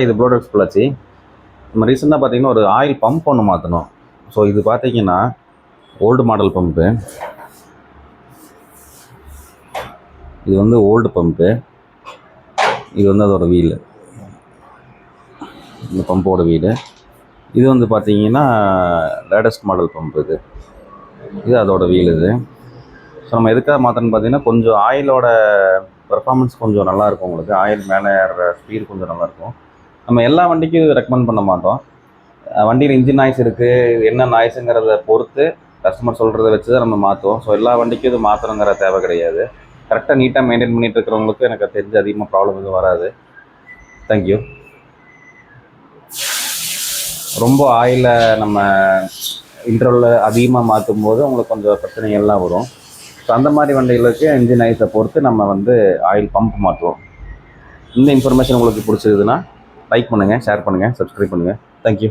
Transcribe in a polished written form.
இது ப்ளோடெக்ஸ் பொள்ளாச்சி. நம்ம ரீசெண்டாக பார்த்தீங்கன்னா ஒரு ஆயில் பம்ப் ஒன்று மாற்றணும். ஸோ இது பார்த்தீங்கன்னா ஓல்டு மாடல் பம்ப்பு. இது வந்து ஓல்டு பம்ப்பு. இது வந்து அதோட வீலு, இந்த பம்போட வீலு. இது வந்து பார்த்தீங்கன்னா லேட்டஸ்ட் மாடல் பம்ப். இது அதோட வீல். இது ஸோ நம்ம எதுக்காக மாற்றணும்னு பார்த்தீங்கன்னா கொஞ்சம் ஆயிலோட பெர்ஃபார்மன்ஸ் கொஞ்சம் நல்லாயிருக்கும். உங்களுக்கு ஆயில் மேலே ஏறுற ஸ்பீடு கொஞ்சம் நல்லாயிருக்கும். நம்ம எல்லா வண்டிக்கும் இது ரெக்கமெண்ட் பண்ண மாட்டோம். வண்டியில் இன்ஜின் நாய்ஸ் இருக்குது, என்ன நாய்ஸுங்கிறத பொறுத்து கஸ்டமர் சொல்கிறத வச்சு தான் நம்ம மாற்றுவோம். ஸோ எல்லா வண்டிக்கும் இது மாற்றணுங்கிற தேவை கிடையாது. கரெக்டாக நீட்டாக மெயின்டைன் பண்ணிகிட்டு இருக்கிறவங்களுக்கு எனக்கு தெரிஞ்சு அதிகமாக ப்ராப்ளம் எதுவும் வராது. தேங்க்யூ. ரொம்ப ஆயிலை நம்ம இன்டர்வலில் அதிகமாக மாற்றும் போது உங்களுக்கு கொஞ்சம் பிரச்சனைகள்லாம் வரும். ஸோ அந்த மாதிரி வண்டிகளுக்கு இன்ஜின் நாய்ஸை பொறுத்து நம்ம வந்து ஆயில் பம்ப் மாற்றுவோம். இந்த இன்ஃபர்மேஷன் உங்களுக்கு பிடிச்சிருக்குதுன்னா லைக் பண்ணுங்கள், ஷேர் பண்ணுங்கள், சப்ஸ்கிரைப் பண்ணுங்கள். தேங்க்யூ.